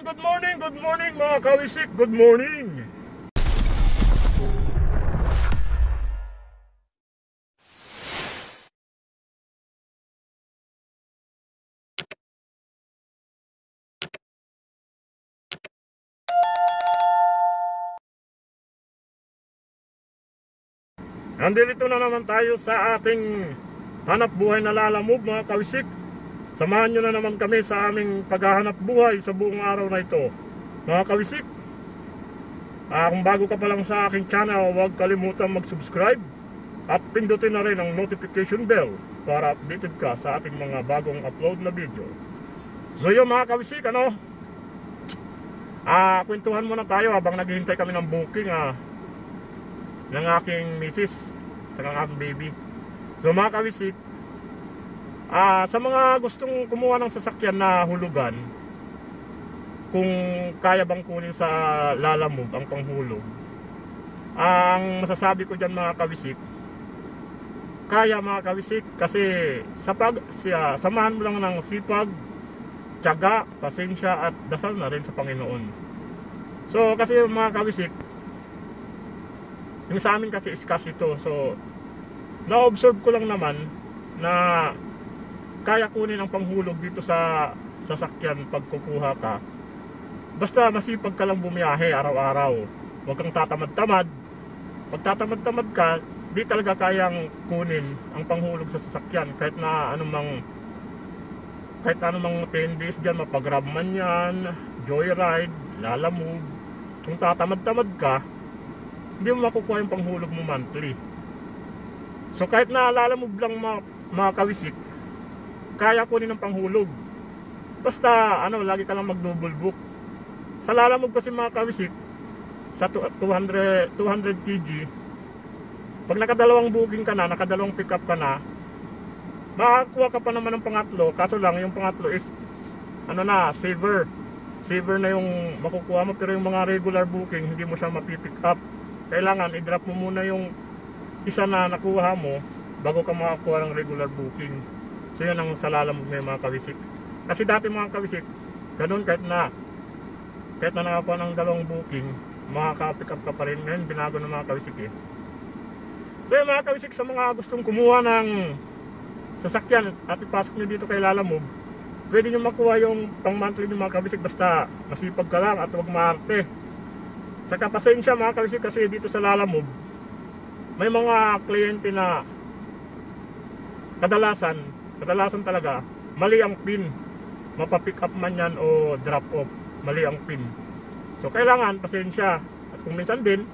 Good morning mga kawisik, good morning. Nandito na naman tayo sa ating hanap buhay na lalamove mga kawisik. Samahan nyo na naman kami sa aming paghahanap buhay sa buong araw na ito mga kawisik. Kung bago ka pa lang sa aking channel, huwag kalimutan mag-subscribe at pindutin na rin ang notification bell para updated ka sa ating mga bagong upload na video. So yun mga kawisik, kwentuhan muna tayo habang naghihintay kami ng booking ng aking misis sa aking baby. So mga kawisik, sa mga gustong kumuha ng sasakyan na hulugan, kung kaya bang kunin sa lalamove ang panghulog, ang masasabi ko dyan mga kawisik, kaya mga kawisik, kasi samahan mo lang ng sipag, tiyaga, pasensya at dasal na rin sa Panginoon. So kasi mga kawisik, yung sa amin kasi is cash ito. So na-observe ko lang naman na kaya kunin ang panghulog dito sa sasakyan pag kukuha ka. Basta masipag ka lang bumiyahe araw-araw. Huwag kang tatamad-tamad. Pag tatamad-tamad ka, di talaga kayang kunin ang panghulog sa sasakyan. Kahit anumang 10 days dyan, mapagrab man yan, joyride, lalamove. Kung tatamad-tamad ka, hindi mo makukuha yung panghulog mo monthly. So kahit na lalamove lang mga kawisik, kaya kunin ng panghulog. Basta lagi ka lang mag-double book. Sa lalamove kasi mga kawisik, sa 200 kg, pag nakadalawang booking ka na, nakadalawang pick up ka na, makakuha ka pa naman ng pangatlo. Kaso lang yung pangatlo is saver na yung makukuha mo. Pero yung mga regular booking, hindi mo siya mapipick up. Kailangan i-drop mo muna yung isa na nakuha mo bago ka makakuha ng regular booking. So yun ang sa lalamove may mga kawisik. Kasi dati mga kawisik, ganun, kahit na nakakuha ng dalawang booking, makaka-pick up ka pa rin. Ngayon binago ng mga kawisik So yung mga kawisik, sa mga gustong kumuha ng sasakyan at ipasok nyo dito kay lalamove, pwede nyo makuha yung pang monthly nyo mga kawisik. Basta masipag ka lang at huwag maarte. Saka pasensya mga kawisik, kasi dito sa lalamove may mga kliyente na kadalasan talaga mali ang pin. Mapapick up man yan o drop off, mali ang pin. So kailangan pasensya. At kung minsan din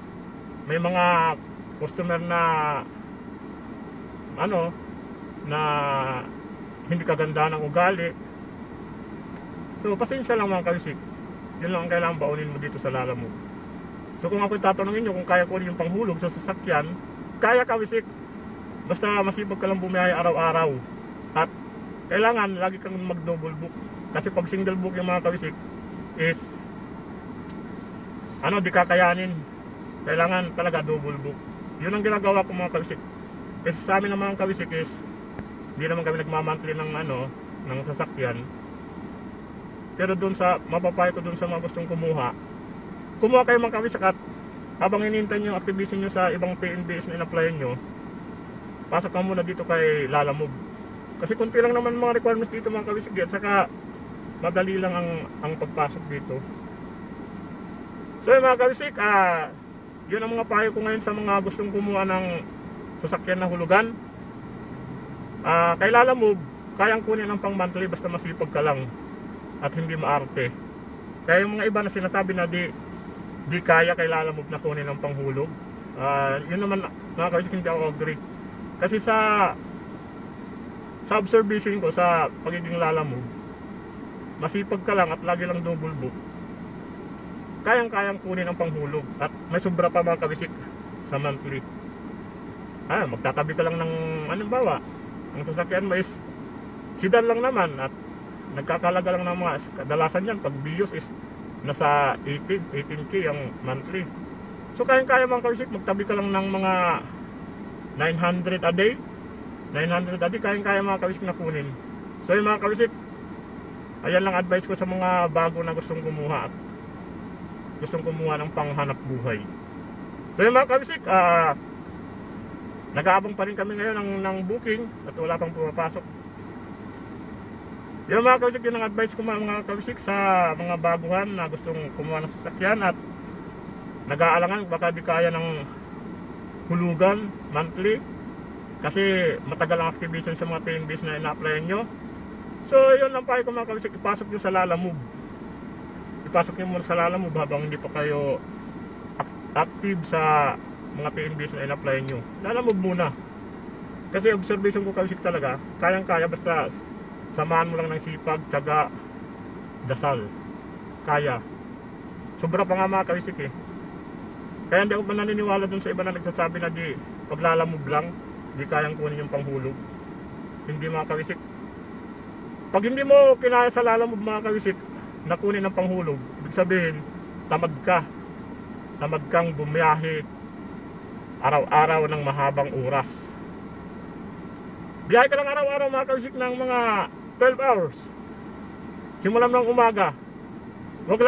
may mga customer na na hindi kaganda ng ugali. So pasensya lang mga kawisik. Yun lang ang kailangan baunin mo dito sa lalamove. So kung ako'y tatanungin nyo kung kaya kunin yung panghulog sa sasakyan, kaya kawisik. Basta masipag ka lang bumiyahe araw-araw. At kailangan lagi kang mag-double book. Kasi pag single book yung mga kawisik is di kakayanin. Kailangan talaga double book. Yun ang ginagawa ko mga kawisik. Kasi sa amin ng mga kawisik is hindi naman kami nagmamantli ng sasakyan. Pero doon mapapayo ko doon sa mga gustong kumuha kayo mga kawisik, at habang hinihintay nyo yung activation nyo sa ibang TNBS na in-applyan nyo, pasok ka muna dito kay lalamove. Kasi kunti lang naman mga requirements dito mga kawisik, at saka madali lang ang pagpasok dito. So mga kawisik, yun ang mga payo ko ngayon sa mga gustong kumuha ng sasakyan na hulugan. Kay lalamove, kayang kunin ang pang monthly basta masipag ka lang at hindi maarte. Kaya yung mga iba na sinasabi na di kaya kay lalamove na kunin ang panghulog, yun naman mga kawisik, hindi ako agree. Kasi sa observation ko sa pagiging lalamove, masipag ka lang at lagi lang double book, kayang kunin ang panghulog. At may sobra pa mga kawisik sa monthly. Magtatabi ka lang ng ang sasakyan mo is sedan lang naman, at nagkakalaga lang ng mga, kadalasan yan pag bios is nasa 18k ang monthly. So kaya mga kawisik, magtabi ka lang ng mga 900 a day, kaya mga kawisik na kunin. So yung mga kawisik, Ayan lang advice ko sa mga bago na gustong kumuha at gustong kumuha ng panghanap buhay. So yun mga kabisik, nag-aabang pa rin kami ngayon ng booking at wala pang pumapasok. Yung mga kabisik, yun ang advice ko mga kabisik sa mga baguhan na gustong kumuha ng sasakyan at nag-aalangan baka di kaya ng hulugan monthly kasi matagal ang activation sa mga TNBs na ina-applyan nyo. So yun lang payo ko mga kabisik, ipasok nyo sa Lalamove. Ipasok nyo muna sa Lalamove habang hindi pa kayo active sa mga TNBs na ina-applyan nyo. Lalamove muna kasi observation ko kabisik talaga, kayang kaya basta samahan mo lang ng sipag, tiyaga, dasal. Kaya. Sobra pa nga mga kabisik eh. Kaya hindi ako pa naniniwala dun sa iba na nagsasabi na di paglalamove lang, di kayang kunin yung panghulog. Hindi mga kabisik. Pag hindi mo kinaya sa lalamove mga kabisik, na kunin ng panghulog, ibig sabihin, tamad ka. Tamad kang bumiyahe araw-araw ng mahabang oras. Biyahe ka lang araw-araw mga kabisik ng mga 12 hours. Simulan ng umaga. Wag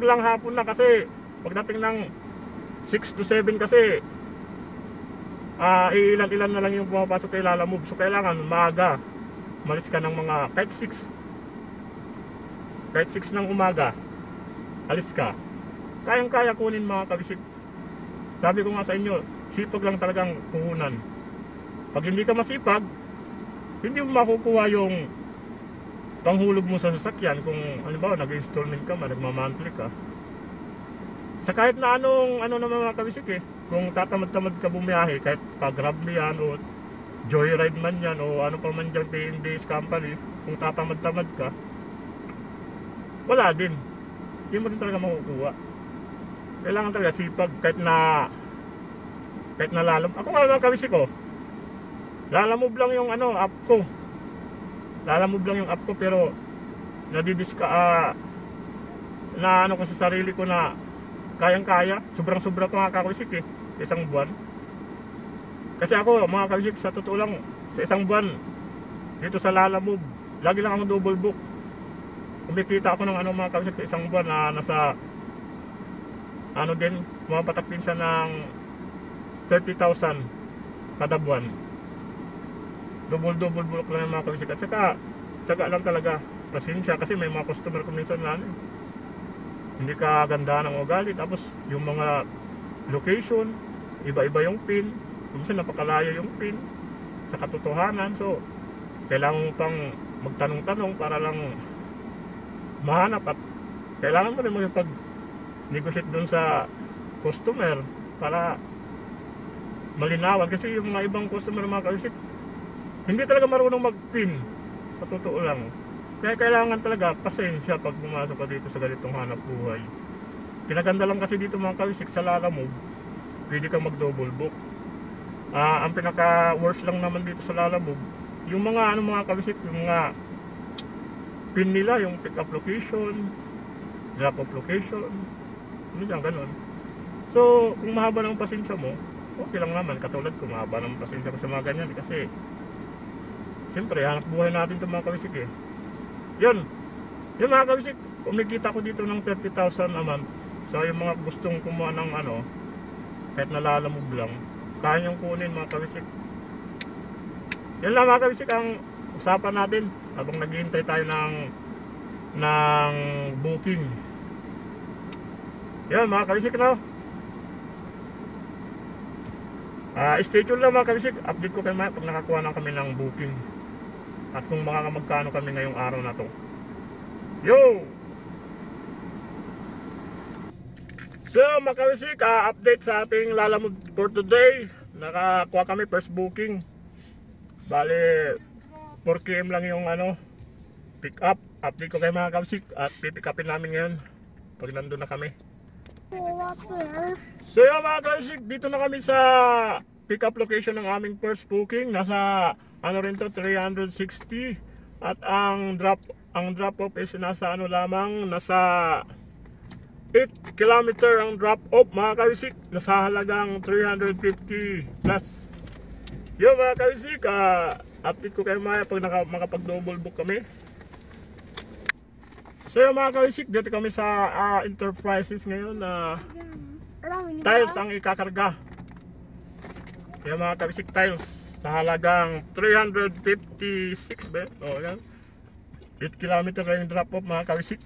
lang hapon na kasi pagdating ng 6 to 7 kasi ilan-ilan na lang yung pumapasok kay Lalamove. So kailangan maaga. Malis ka ng mga kahit 6 ng umaga. Alis ka. Kayang-kaya kunin mga kabisik. Sabi ko nga sa inyo, sipag lang talagang puhunan. Pag hindi ka masipag, hindi mo makukuha yung panghulog mo sa sasakyan kung halimbawa nag-installment ka, nagmamonthly ka. Sa kahit na ano naman mga kabisik eh, kung tatamad-tamad ka bumiyahe, kahit pag-grab mo yan o joyride man yan o ano pa man dyan TNBs company, kung tatamad-tamad ka, wala din. Hindi mo rin talaga makukuha. Kailangan talaga sipag kahit na Lalamove. Ako nga mga kabisik ko, Lalamove lang yung app ko. Lalamove lang yung app ko pero na ko sa sarili ko na kayang-kaya. Sobrang-sobra pa mga kabisik eh, isang buwan. Kasi ako mga kabisik, sa totoo lang, sa isang buwan dito sa Lalamove, lagi lang ako double book. Kumikita ako ng mga kabisik sa isang buwan na nasa din, mapatak din siya ng 30,000 kada buwan. Double bulk lang yung mga kabisik. At saka lang talaga, pasensya kasi may mga customer ko minsan na hindi ka ganda ng ugali, tapos yung mga location iba-iba yung pin, minsan napakalayo yung pin sa katotohanan. So kailangan mo pang magtanong-tanong para lang mahanap at kailangan mo rin magpag-negotiate dun sa customer para malinawan kasi yung mga ibang customer mga kabisik hindi talaga marunong mag-pin, sa totoo lang. Kaya kailangan talaga pasensya pag pumasok ka dito sa ganitong hanap buhay. Pinaganda lang kasi dito mga kabisik sa Lalamove, pwede kang mag-double book. Ang pinaka-worst lang naman dito sa Lalamove, yung mga mga kabisik, yung mga pin nila, yung pick up location, drop off location, ganun. So, kung mahaba ng pasensya mo, okay lang naman. Katulad ko, mahaba ng pasensya ko sa mga ganyan kasi siyempre, hanap buhay natin itong mga kabisik eh. Yun mga kabisik, kumikita ko dito ng 30,000 a month. So yung mga gustong kumuha ng kahit na Lalamove lang, kaya yung kunin mga kabisik. Yun lang mga kabisik ang usapan natin habang naghihintay tayo ng booking. Yun mga kabisik na. Stay tuned lang mga kabisik. Update ko kayo pag nakakuha na kami ng booking at kung magkano kami ngayong araw na to. Yo! So mga kabisik, update sa ating Lalamove for today. Nakakuha kami first booking. Bale 4km lang yung pick up. Update ko kayo mga kabisik at pipick upin namin ngayon pag nandun na kami. So yun mga kabisik, dito na kami sa pick up location ng aming first booking. Nasa rin to, 360 at ang drop off is nasa lamang, nasa 8 km ang drop off mga kabisik, nasa halagang 350 plus. Yo mga kabisik, update ko kayo maya pag makapag double book kami. So yung mga kawisik, dito kami sa Enterprises ngayon na tiles ang ikakarga. Yung mga kawisik, tiles sa halagang 356 ba? O yan, 8 km na yung drop off mga kawisik.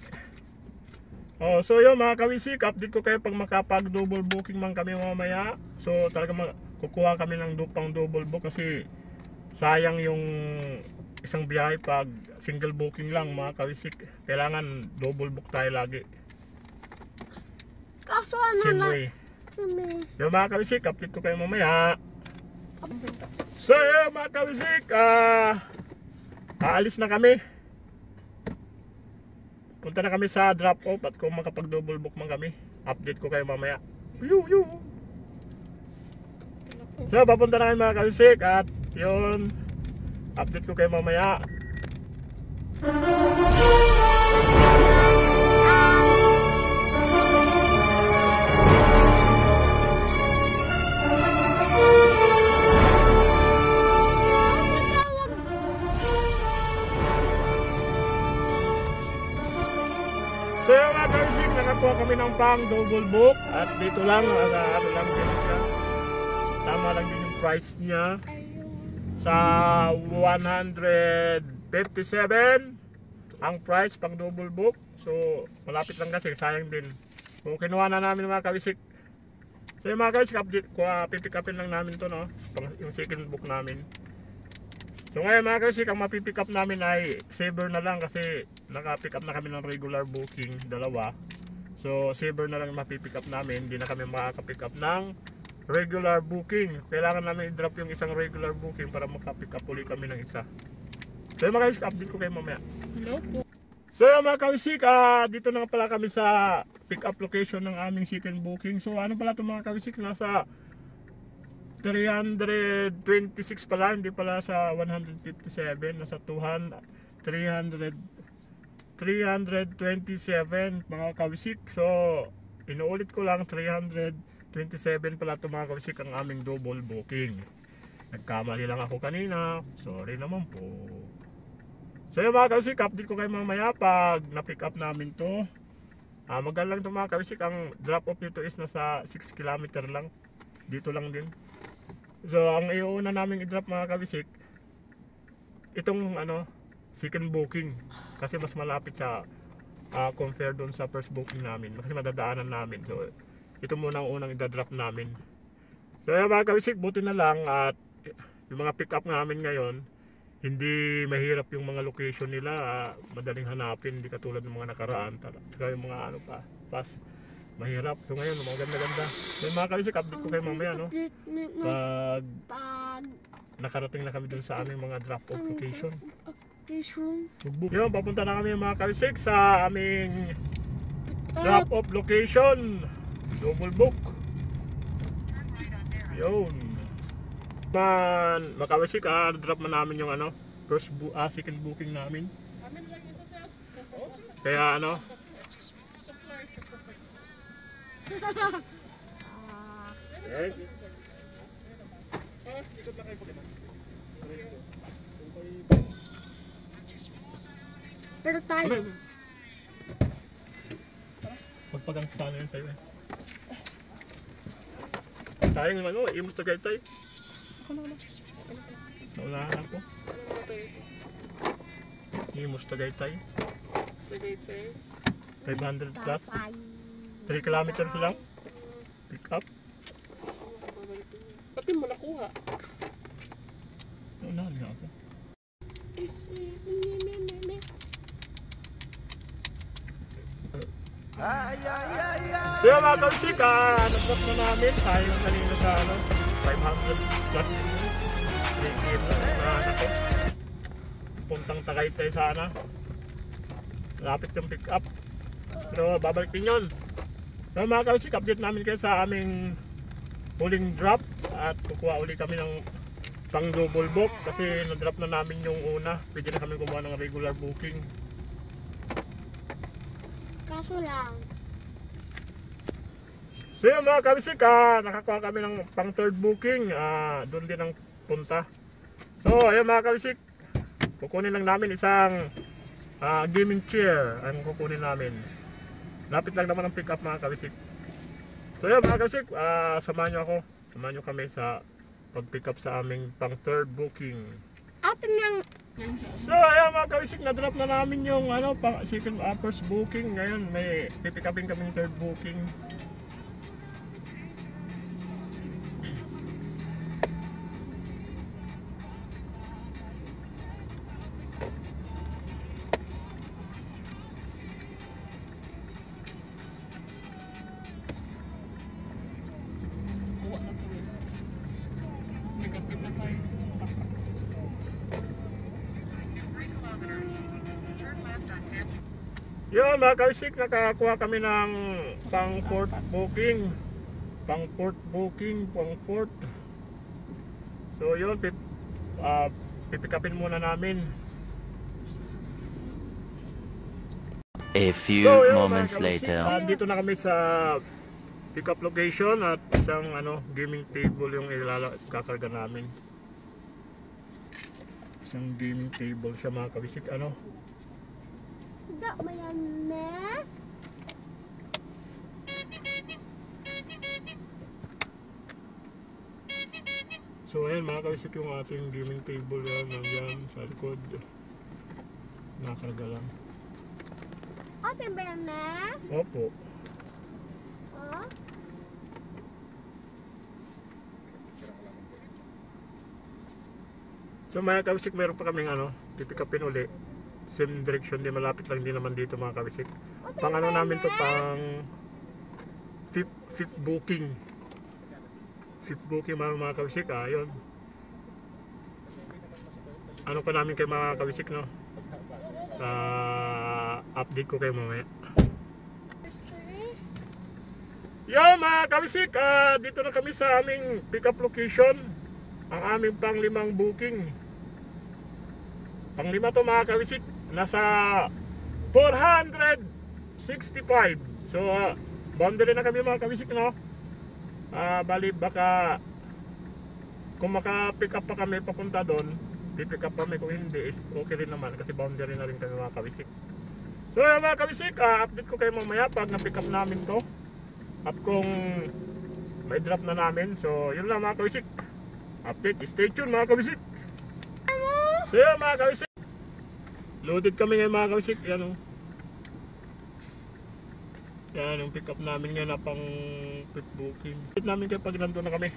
So yung mga kawisik, update ko kayo pag makapag double booking man kami mamaya. So talaga kukuha kami ng pang double book kasi sayang yung isang biyahe pag single booking lang mga kawisik. Kailangan double book tayo lagi. Kaso ano Same na? way. Yung mga kawisik, update ko kayo mamaya. So yung mga kawisik, aalis na kami. Punta na kami sa drop off at kung makapag double book man kami, update ko kayo mamaya. So papunta na kami mga kawisik at yun, update ko kayo mamaya. So yung mga kawisik, nakakuha kami ng pang double book at dito lang, ano lang din siya. Tama lang din yung price niya sa 157 ang price pang double book. So malapit lang kasi, sayang din. So kinuha na namin mga kawisik. So yung mga kawisik, update ko, pipick upin lang namin to, no? Yung second book namin. So ngayon mga kawisik, ang mapipick up namin ay Saber na lang kasi naka-pick up na kami ng regular booking, dalawa. So Saber na lang mapipick up namin, hindi na kami makaka-pick up ng regular booking. Kailangan namin i-drop yung isang regular booking para maka-pick up ulit kami ng isa. So yung mga kawisik, update ko kayo mamaya. Hello po. So yung mga kawisik, dito na pala kami sa pick up location ng aming second booking. So ano pala itong mga kawisik, nasa 326 pala, hindi pala sa 157, nasa 327 mga kawisik. So inuulit ko lang, 327 pala ito mga kawisik ang aming double booking. Nagkamali lang ako kanina, sorry naman po. So yung mga kawisik, update ko kayo mamaya pag na-pick up namin to. Magal lang ito mga kawisik, ang drop off nito is nasa 6 km lang, dito lang din. So ang iuna namin i-drop mga kawisik, itong second booking, kasi mas malapit sa compare doon sa first booking namin, kasi madadaanan namin. So ito muna ang unang i-drop namin. So yung mga kawisik, buti na lang at yung mga pick up namin ngayon, hindi mahirap yung mga location nila, madaling hanapin, hindi katulad ng mga nakaraan. Saka yung mga fast, mahirap. So ngayon, mga ganda-ganda. Yung mga kawisik, update ko kayo mamaya, no? Pag nakarating na kami dun sa aming mga drop-off location. Yun, papunta na kami mga kawisik sa aming drop-off location. Double book. Yun. Mga kawisik, drop na namin yung second booking namin. Kaya right. Pero tayo. Magpagang sana yun sa'yo. Tayo ng imos tagay tayo. Naunahan ako. Imos tagay tayo. 500 plus. 3 kilometers lang. Pick up. Pati mo nakuha. Naunahan nga ako. So yung mga kausik, nag-drop na namin. Tayo kanina sa 500 plus. 3 km na ako. Puntang Tagaytay sana. Lapit yung pick up. Pero babalik din yun. So mga kausik, update namin kayo sa aming huling drop. At kukuha ulit kami ng pang double book kasi na-drop na namin yung una. Pwede na kami kumuha ng regular booking. Kaso lang. So yun mga kabisik, nakakuha kami ng pang third booking. Doon din ang punta. So ayun mga kabisik, kukunin lang namin isang gaming chair ang kukunin namin. Lapit lang naman ang pick up mga kawisik. So yun mga kawisik, samahan nyo ako. Samahan nyo kami sa pag-pick up sa aming pang third booking. Atin ng... So ayan mga kawisik, na-drop na namin yung pang second first booking. Ngayon may pick upin kaming third booking. Yun mga kawisik, nakakuha kami ng pang fourth booking. Pang fourth booking, pang fourth. So yun, pipikapin muna namin. A few So yun, moments mga kawisik, later. dito na kami sa pick up location at isang gaming table yung kakarga namin. Isang gaming table siya mga kawisik. Da, mayan na. So ayan mga kawisik, yung ating gaming table yan, nandyan sa likod. Nakarga lang. Atin ba yan na? Opo. Oh? So mga kawisik, meron pa kaming pipikapin uli. Same direction din, malapit lang din naman dito mga kawisik. Pang namin to, pang fifth booking. Fifth booking mga kawisik, yun. Pa namin kay mga kawisik, no? Update ko kayo mamaya. Yo mga kawisik, dito na kami sa aming pick up location. Ang aming pang 5 booking. Pang 5 to mga kawisik. Nasa 465. So boundary na kami mga kawisik, no? Bali baka kung maka-pick up pa kami papunta doon, pick up kami. Kung hindi is okay rin naman kasi boundary na rin kami mga kawisik. So mga kawisik, update ko kayo mamaya pag na-pick up namin to. At kung may drop na namin. So yun lang mga kawisik. Update, stay tuned mga kawisik. So yun mga kawisik, loaded kami ngayon mga kawisik. Yan yan yung pick up namin ngayon na pang quick booking. Update namin kayo pag nandun na kami.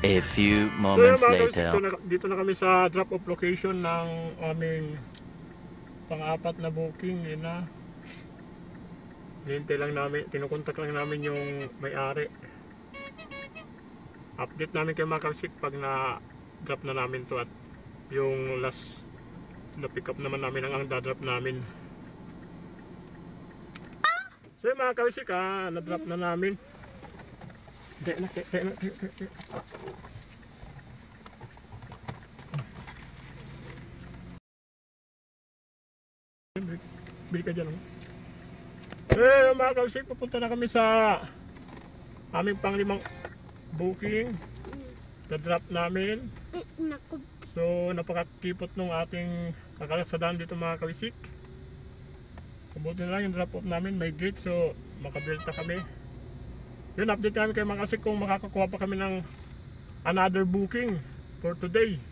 A few So yun moments mga kawisik, later. dito na kami sa drop off location ng aming pang-4 na booking. Yun na, hintay lang namin, tinukontak lang namin yung may-ari. Update namin kayo mga kawisik pag na drop na namin to, at yung last na pick up naman namin ang dadrop namin. So yung mga kawisik, na drop na namin. Bili ka dyan, mga kawisik, pupunta na kami sa aming pang 5 booking. Na-drop namin. Naku. So napakakipot nung ating kakalasadaan dito mga kawisik. Kabuti na lang yung drop off namin, may gate, so makabilta kami. Yun, update namin kayo mga kawisik kung makakakuha pa kami ng another booking for today.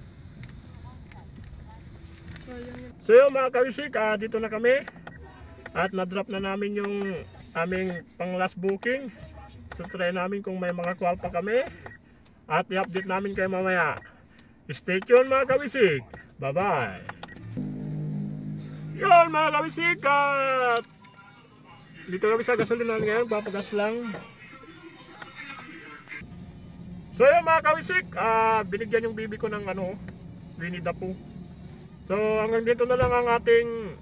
So yun mga kawisik, dito na kami. At na-drop na namin yung aming pang last booking. So try namin kung may mga call pa kami. At i-update namin kayo mamaya. Stay tuned mga kawisik. Bye bye. Yun mga kawisik, at dito kami sa gasolinan ngayon. Papagas lang. So yun mga kawisik, binigyan yung bibi ko ng Winnie the Pooh. So hanggang dito na lang ang ating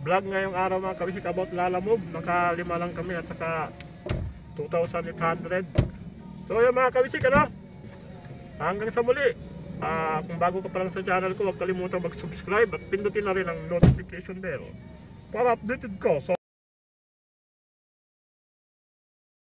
vlog ngayong araw mga kawisik about Lalamove. Naka 5 lang kami at saka 2,800. So yun mga kawisik, hanggang sa muli. Kung bago ka pa lang sa channel ko, huwag kalimutan mag-subscribe at pindutin na rin ang notification bell para updated ko. So